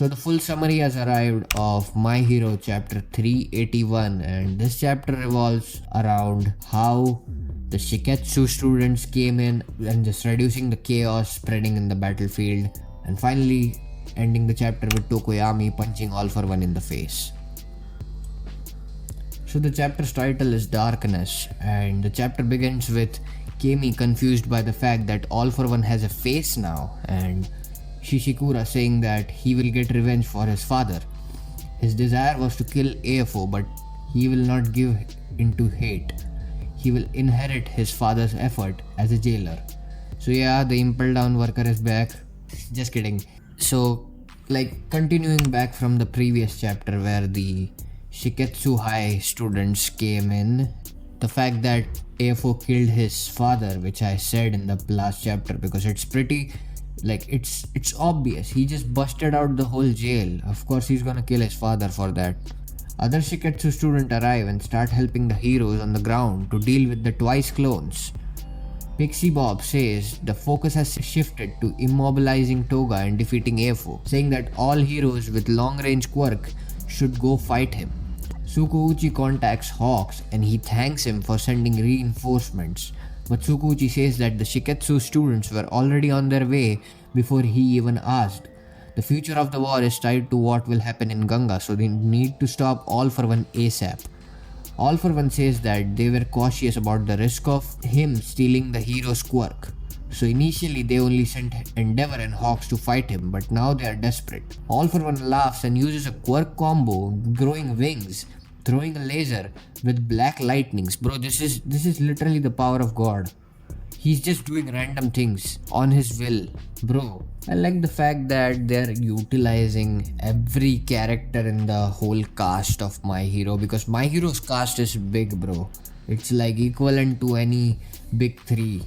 So the full summary has arrived of My Hero chapter 381, and this chapter revolves around how the Shiketsu students came in and just reducing the chaos spreading in the battlefield, and finally ending the chapter with Tokoyami punching All for One in the face. So the chapter's title is Darkness, and the chapter begins with Kami confused by the fact that All for One has a face now, and Shishikura saying that he will get revenge for his father. His desire was to kill AFO, but he will not give into hate. He will inherit his father's effort as a jailer. So yeah, the Impel Down worker is back. Just kidding. So, continuing back from the previous chapter where the Shiketsu High students came in, the fact that AFO killed his father, which I said in the last chapter, because it's pretty, it's obvious. He just busted out the whole jail. Of course he's gonna kill his father for that. Other Shiketsu students arrive and start helping the heroes on the ground to deal with the twice clones. Pixie Bob says the focus has shifted to immobilizing Toga and defeating AFO, saying that all heroes with long-range quirk should go fight him. Sukuuchi contacts Hawks and he thanks him for sending reinforcements, but Sukuuchi says that the Shiketsu students were already on their way before he even asked. The future of the war is tied to what will happen in Ganga, so they need to stop All for One ASAP. All for One says that they were cautious about the risk of him stealing the hero's quirk. So initially they only sent Endeavor and Hawks to fight him, but now they are desperate. All for One laughs and uses a quirk combo, growing wings, throwing a laser with black lightnings. Bro, this is literally the power of God. He's just doing random things on his will. Bro, I like the fact that they're utilizing every character in the whole cast of My Hero, because My Hero's cast is big, bro. It's like equivalent to any big three.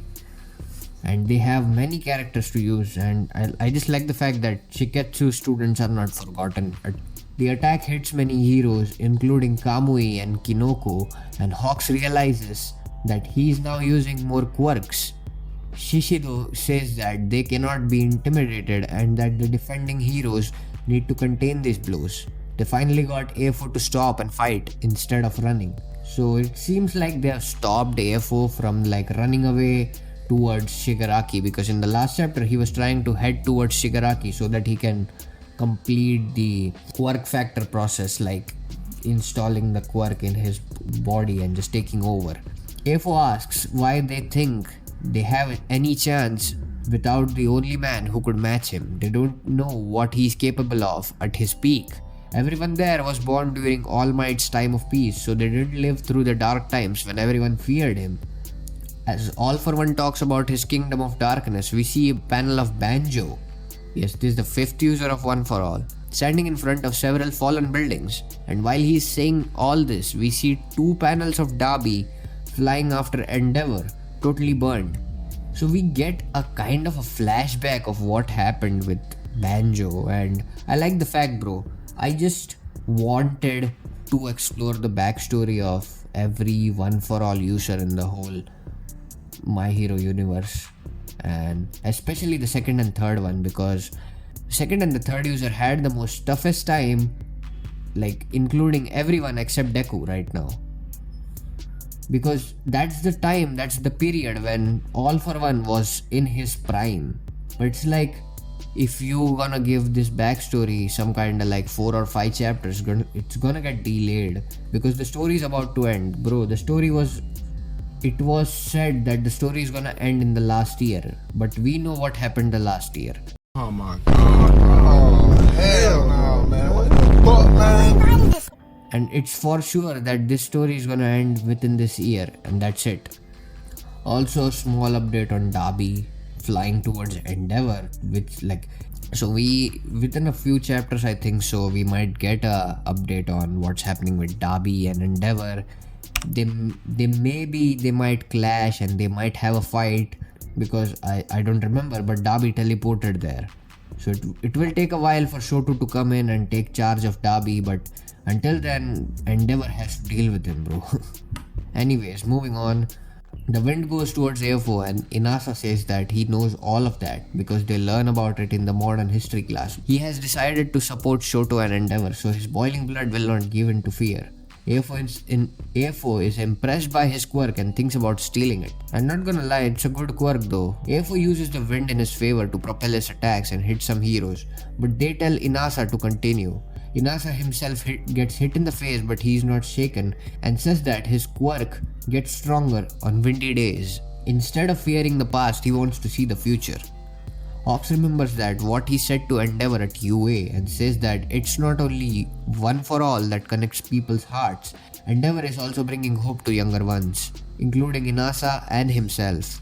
And they have many characters to use, and I just like the fact that Shiketsu students are not forgotten. The attack hits many heroes including Kamui and Kinoko, and Hawks realizes that he is now using more quirks. Shishido says that they cannot be intimidated and that the defending heroes need to contain these blows. They finally got AFO to stop and fight instead of running. So it seems like they have stopped AFO from running away towards Shigaraki, because in the last chapter he was trying to head towards Shigaraki so that he can complete the quirk factor process, like installing the quirk in his body and just taking over. AFO asks why they think they have any chance without the only man who could match him. They don't know what he's capable of at his peak. Everyone there was born during All Might's time of peace, so they didn't live through the dark times when everyone feared him. As All for One talks about his kingdom of darkness, we see a panel of Banjo. Yes, this is the fifth user of One for All, standing in front of several fallen buildings. And while he's saying all this, we see two panels of Darby flying after Endeavor, totally burned. So we get a kind of a flashback of what happened with Banjo, and I like the fact, bro. I just wanted to explore the backstory of every One for All user in the whole My Hero universe, and especially the second and third one, because second and the third user had the most toughest time, including everyone except Deku right now, because that's the period when All for One was in his prime. But it's if you gonna give this backstory some kind of 4 or 5 chapters, it's gonna get delayed, because the story is about to end, bro. It was said that the story is gonna end in the last year, but we know what happened the last year. Oh my god. Oh, hell no, man. What the fuck, man? And it's for sure that this story is gonna end within this year, and that's it. Also, a small update on Darby flying towards Endeavor, which so we within a few chapters, I think so, we might get a update on what's happening with Darby and Endeavor. They might clash and they might have a fight, because I don't remember, but Darby teleported there. So it will take a while for Shoto to come in and take charge of Darby, but until then Endeavor has to deal with him, bro. Anyways, moving on. The wind goes towards AFO and Inasa says that he knows all of that because they learn about it in the modern history class. He has decided to support Shoto and Endeavor, so his boiling blood will not give in to fear. AFO is impressed by his quirk and thinks about stealing it. I'm not gonna lie, it's a good quirk though. AFO uses the wind in his favor to propel his attacks and hit some heroes, but they tell Inasa to continue. Inasa himself gets hit in the face, but he's not shaken and says that his quirk gets stronger on windy days. Instead of fearing the past, he wants to see the future. Hawks remembers that what he said to Endeavor at UA and says that it's not only one for all that connects people's hearts. Endeavor is also bringing hope to younger ones, including Inasa and himself.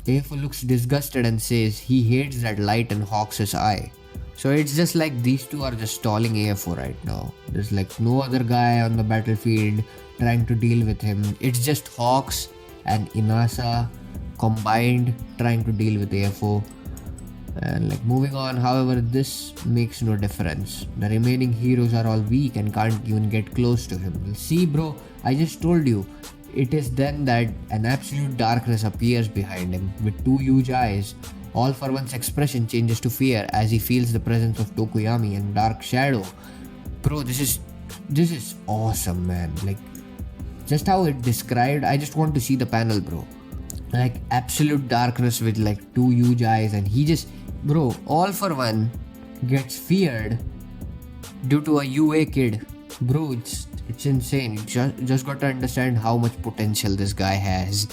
AFO looks disgusted and says he hates that light in Hawks' eye. So it's just like these two are just stalling AFO right now. There's like no other guy on the battlefield trying to deal with him. It's just Hawks and Inasa combined trying to deal with AFO. And like moving on, however, this makes no difference. The remaining heroes are all weak and can't even get close to him. See bro, I just told you. It is then that an absolute darkness appears behind him with two huge eyes. All for One's expression changes to fear as he feels the presence of Tokuyami and Dark Shadow. Bro, this is awesome, man. Like, just how it described, I just want to see the panel, bro. Like, absolute darkness with like two huge eyes, and he just, bro, All for One gets feared due to a UA kid. Bro, it's insane. You just got to understand how much potential this guy has.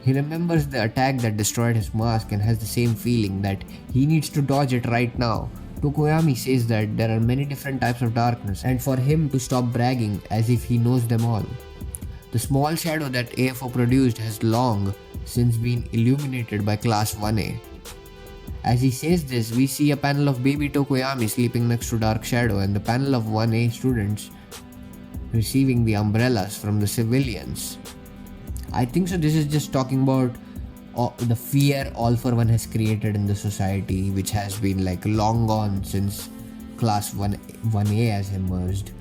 He remembers the attack that destroyed his mask and has the same feeling that he needs to dodge it right now. Tokoyami says that there are many different types of darkness and for him to stop bragging as if he knows them all. The small shadow that AFO produced has long since been illuminated by Class 1A. As he says this, we see a panel of baby Tokoyami sleeping next to Dark Shadow and the panel of 1A students receiving the umbrellas from the civilians. I think so this is just talking about the fear All for One has created in the society, which has been like long gone since Class 1A has emerged.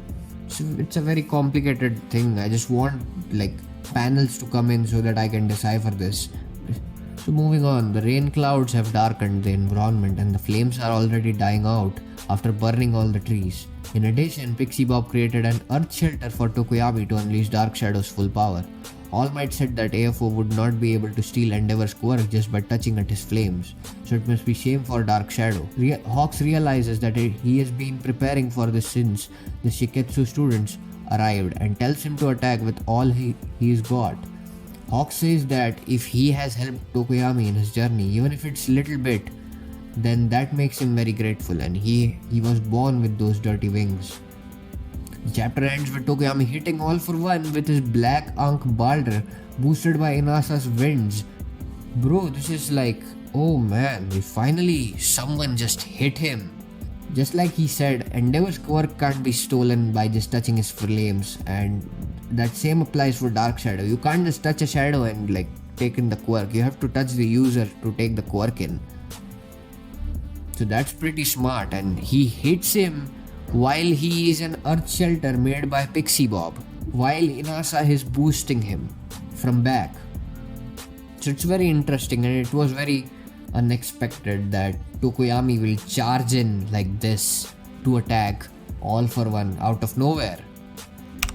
So it's a very complicated thing. I just want like panels to come in so that I can decipher this. So moving on, the rain clouds have darkened the environment and the flames are already dying out after burning all the trees. In addition, Pixie Bob created an earth shelter for Tokuyami to unleash Dark Shadow's full power. All Might said that AFO would not be able to steal Endeavor's quirk just by touching at his flames, so it must be shame for Dark Shadow. Hawks realizes that he has been preparing for this since the Shiketsu students arrived and tells him to attack with all he's got. Hawks says that if he has helped Tokuyami in his journey, even if it's little bit, then that makes him very grateful and he was born with those dirty wings. The chapter ends with Tokuyami hitting All for One with his black Ankh Balder boosted by Inasa's winds. Bro, this is like, oh man, finally someone just hit him. Just like he said, Endeavor's quirk can't be stolen by just touching his flames, and that same applies for Dark Shadow. You can't just touch a shadow and like take in the quirk. You have to touch the user to take the quirk in. So that's pretty smart, and he hits him while he is an earth shelter made by Pixie Bob, while Inasa is boosting him from back. So it's very interesting, and it was very unexpected that Tokuyami will charge in like this to attack All for One out of nowhere.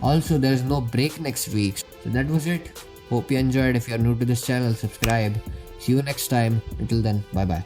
Also, there's no break next week. So that was it. Hope you enjoyed. If you're new to this channel, subscribe. See you next time. Until then, bye bye.